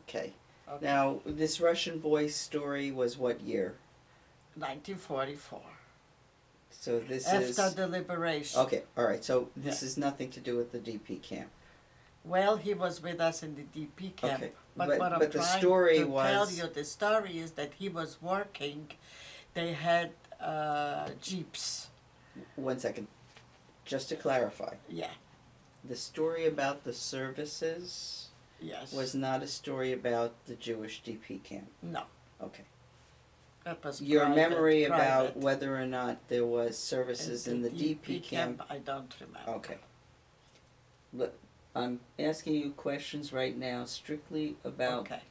Okay. Okay. Now, this Russian boy story was what year? 1944. So this After is... the liberation. Okay, all right. So this Yeah. is nothing to do with the DP camp. Well, he was with us in the DP camp. Okay. But what I'm But the trying story to tell was... you, the story is that he was working. They had jeeps. One second. Just to clarify, Yeah. the story about the services Yes. was not a story about the Jewish DP camp. No. Okay. That was Your private, memory private. about whether or not there was services in the DP camp... I don't remember. Okay. Look, I'm asking you questions right now strictly about Okay.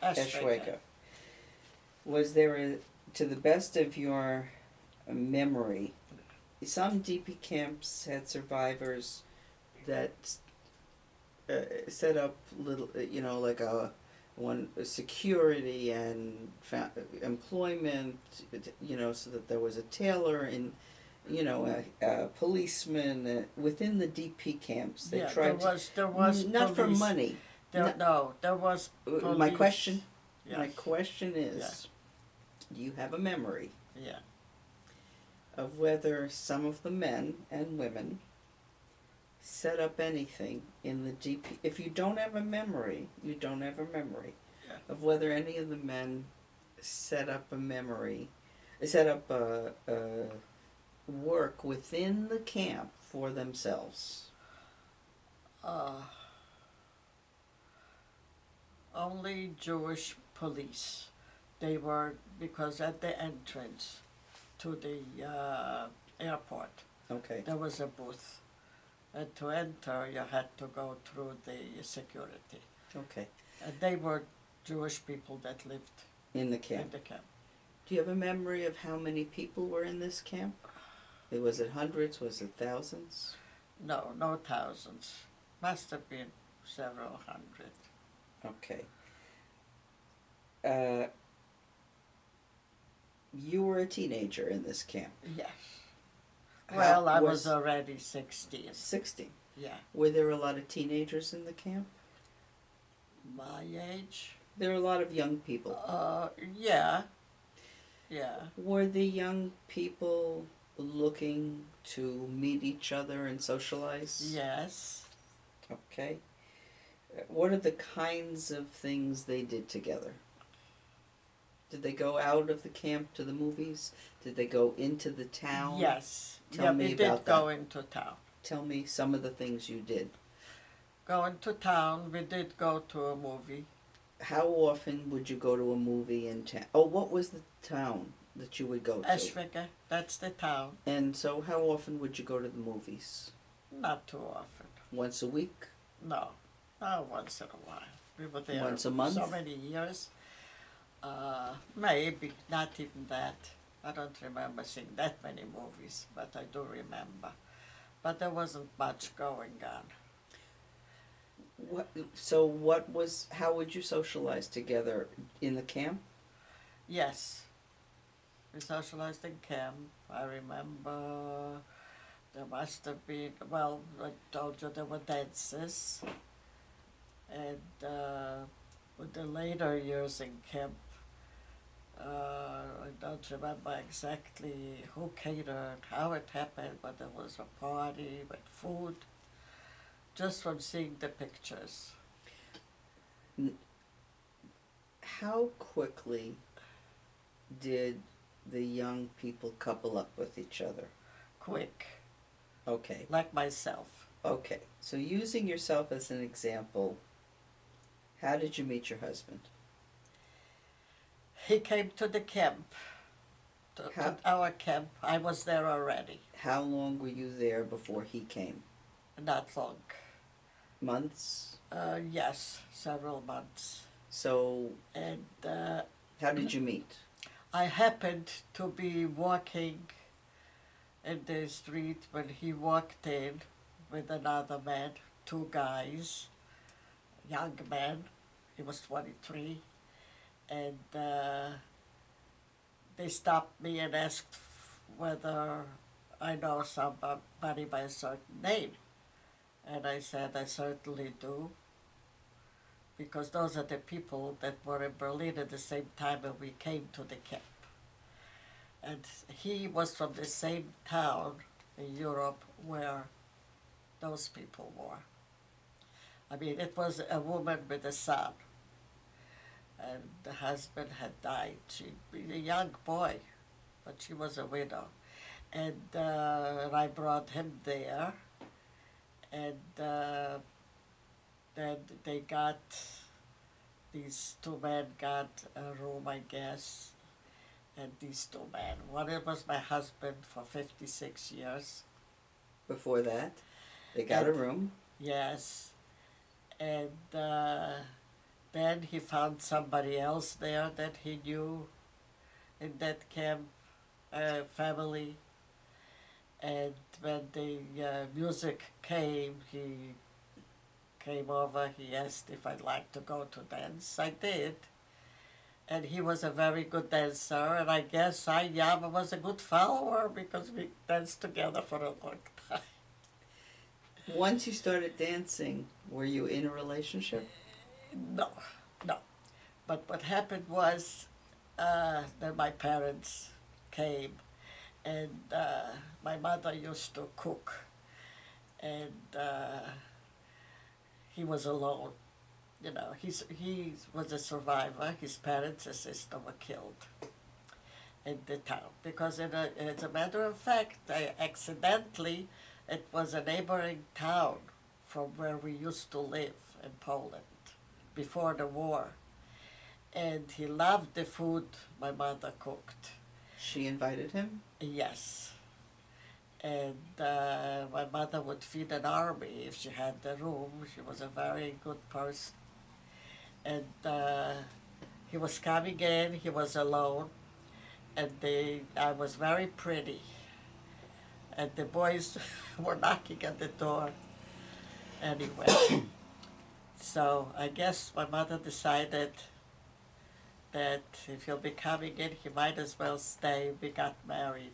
Eshweka. Was there, to the best of your memory, some DP camps had survivors that set up little, like a security and employment, so that there was a tailor and, a policeman within the DP camps. They tried there was not police. for money. There was police. My question, Yes. my question is, Yeah. do you have a memory Yeah. of whether some of the men and women set up anything in the DP? If you don't have a memory, you don't have a memory of whether any of the men set up a work within the camp for themselves. Only Jewish police. They were, because at the entrance to the airport, Okay. there was a booth. And to enter, you had to go through the security. Okay. And they were Jewish people that lived In the in camp. the camp. Do you have a memory of how many people were in this camp? Was it hundreds? Was it thousands? No, no thousands. Must have been several hundred. Okay. You were a teenager in this camp. Yes. Well, I was was already 16. 16. Yeah. Were there a lot of teenagers in the camp? My age? There were a lot of young people. Yeah. Yeah. Were the young people looking to meet each other and socialize? Yes. Okay. What are the kinds of things they did together? Did they go out of the camp to the movies? Did they go into the town? Yes. Tell me we about did go into town. Tell me some of the things you did. Go into town. We did go to a movie. How often would you go to a movie in town? Oh, what was the town that you would go to? Eschwege, that's the town. And so how often would you go to the movies? Not too often. Once a week? No, once in a while. We were there Once a month? so many years. Maybe not even that. I don't remember seeing that many movies, but I do remember. But there wasn't much going on. How would you socialize together in the camp? Yes. We socialized in camp. I remember there must have been, well, I told you there were dances. And with the later years in camp, I don't remember exactly who catered, how it happened, but there was a party with food, just from seeing the pictures. How quickly did the young people couple up with each other? Quick. Okay. Like myself. Okay. So using yourself as an example, how did you meet your husband? He came to the camp, to our camp. I was there already. How long were you there before he came? Not long. Months? Yes, several months. So, And how did you meet? I happened to be walking in the street when he walked in with another man, two guys, young men. He was 23. And they stopped me and asked whether I know somebody by a certain name. And I said, I certainly do. because those are the people that were in Berlin at the same time when we came to the camp. And he was from the same town in Europe where those people were. I mean, it was a woman with a son, and the husband had died. She was a young boy, but she was a widow. And I brought him there, and then they got, these two men got a room, I guess, and these two men. One was my husband for 56 years. Before that, they got a room. Yes. And then he found somebody else there that he knew in that camp, family. And when the music came, he came over, he asked if I'd like to go to dance. I did. And he was a very good dancer, and I guess I was a good follower because we danced together for a long time. Once you started dancing, were you in a relationship? No. But what happened was that my parents came, and my mother used to cook, and he was alone. You know, he was a survivor. His parents and sister were killed in the town because, as a matter of fact, accidentally, it was a neighboring town from where we used to live in Poland before the war. And he loved the food my mother cooked. She invited him? Yes. And my mother would feed an army if she had the room. She was a very good person. And he was coming in, he was alone, and I was very pretty. And the boys were knocking at the door anyway. So I guess my mother decided that if he'll be coming in, he might as well stay. We got married.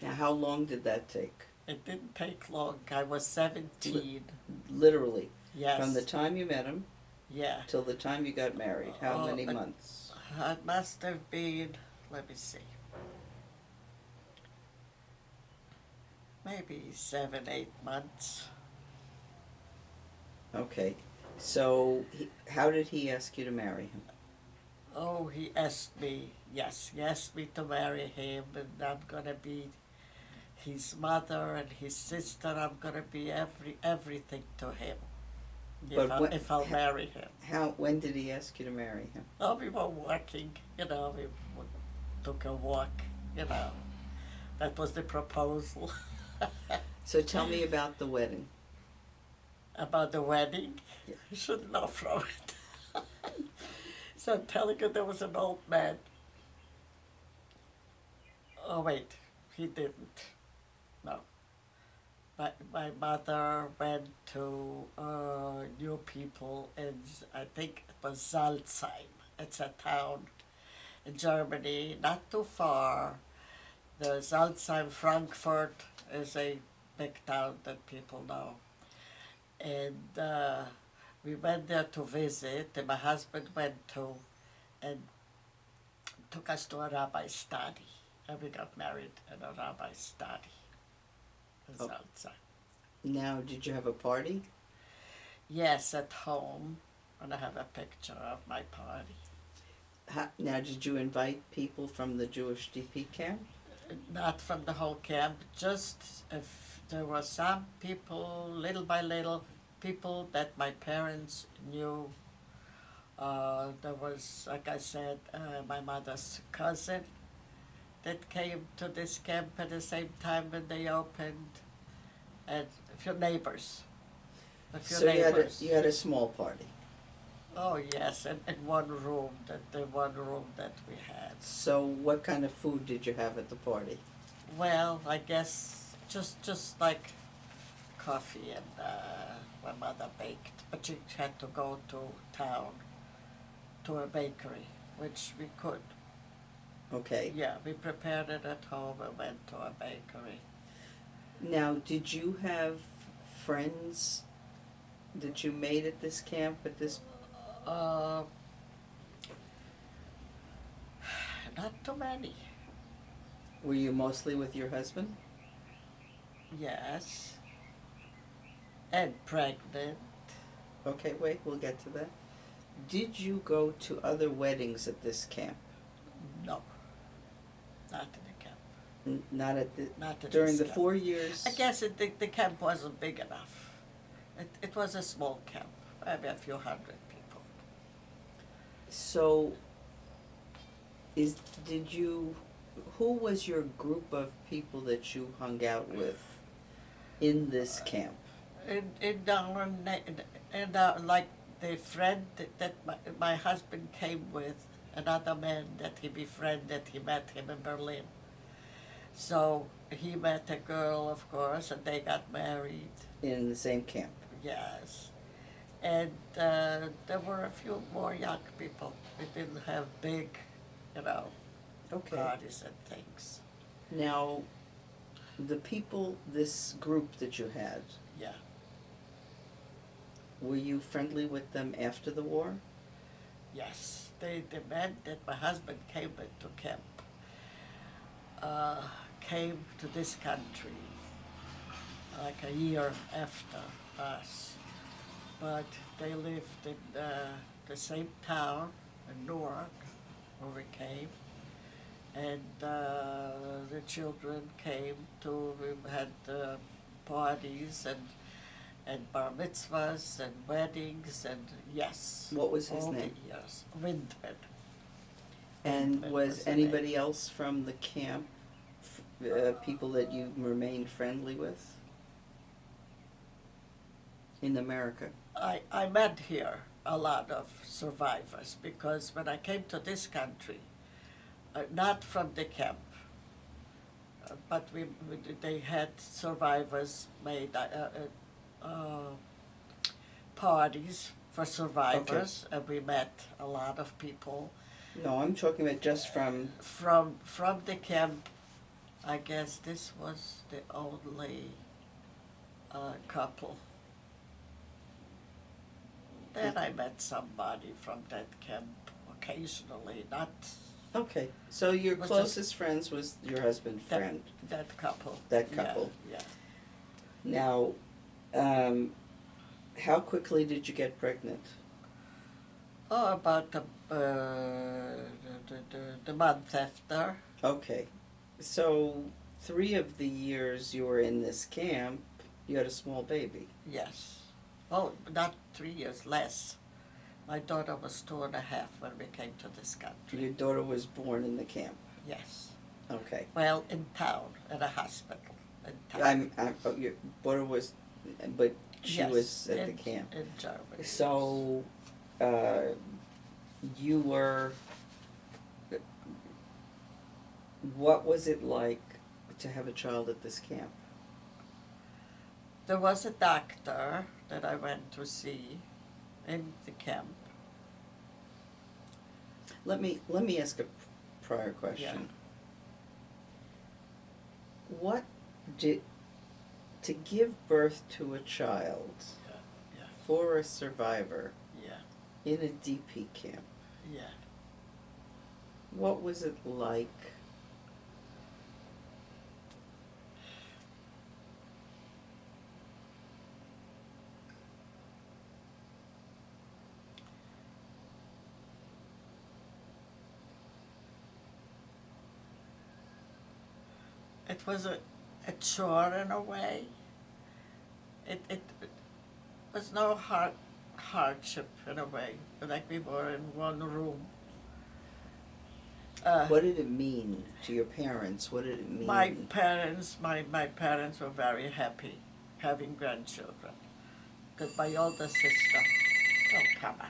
Now, how long did that take? It didn't take long. I was 17. Literally? Yes. From the time you met him? Yeah. Till the time you got married? How many months? It must have been, let me see, maybe 7, 8 months. Okay. So, how did he ask you to marry him? Oh, he asked me, yes, he asked me to marry him, and I'm gonna be his mother and his sister. I'm gonna be everything to him if I'll marry him. When did he ask you to marry him? Oh, we were walking, we took a walk, that was the proposal. So tell me about the wedding. About the wedding? Yeah. You should know from it. So I'm telling you, there was an old man. Oh, wait, he didn't. No. My mother went to new people in, I think it was Salzheim. It's a town in Germany, not too far. The Salzheim, Frankfurt is a big town that people know. And we went there to visit, and my husband went to, and took us to a rabbi study. And we got married in a rabbi study in Salzheim. Now, did you have a party? Yes, at home, and I have a picture of my party. Now, did you invite people from the Jewish DP camp? Not from the whole camp, just if there were some people, little by little, people that my parents knew. There was, like I said, my mother's cousin that came to this camp at the same time when they opened, and a few neighbors. You had a small party. Oh yes, and one room, the one room that we had. So what kind of food did you have at the party? Well, I guess just like coffee, and my mother baked, but she had to go to town to a bakery, which we could. Okay. Yeah, we prepared it at home and went to a bakery. Now, did you have friends that you made at this camp at this Uh, not too many. Were you mostly with your husband? Yes. And pregnant. Okay, wait, we'll get to that. Did you go to other weddings at this camp? No. Not in the camp. Not at the Not in during this the camp. 4 years. I guess the camp wasn't big enough. It was a small camp, maybe a few hundred people. So, who was your group of people that you hung out with in this camp? Like the friend that my husband came with, another man that he befriended, he met him in Berlin. So he met a girl, of course, and they got married. In the same camp? Yes. And there were a few more young people. We didn't have big, Okay. parties and things. Now, the people, this group that you had, Yeah. were you friendly with them after the war? Yes. The men that my husband came into camp came to this country like a year after us. But they lived in the same town in Newark where we came. And the children came to, we had parties and bar mitzvahs and weddings and yes. What was his all name? the years. Windman. And Windman was the anybody name. else from the camp, people that you remained friendly with? In America? I met here a lot of survivors because when I came to this country, not from the camp, but they had survivors made parties for survivors, and we met a lot of people No, I'm talking about just from, from the camp. I guess this was the only couple. Then I met somebody from that camp occasionally, not okay, so your Was closest friends was your husband that, friend, that couple. that couple. Yeah. Now, how quickly did you get pregnant? Oh, about the month after. Okay, so 3 of the years you were in this camp, you had a small baby. Yes. Oh, not 3 years, less. My daughter was 2.5 when we came to this country. Your daughter was born in the camp. Yes. Okay. Well, in town, at a hospital in town. Your daughter was, but she Yes, was at in, the camp. in Germany. So, you were, what was it like to have a child at this camp? There was a doctor that I went to see in the camp. Let me ask a prior question. What to give birth to a child Yeah. for a survivor Yeah. in a DP camp, Yeah. what was it like? It was a chore in a way. It was no hardship in a way, like we were in one room. What did it mean to your parents? What did it mean? My parents were very happy having grandchildren. Because my older sister, oh come on.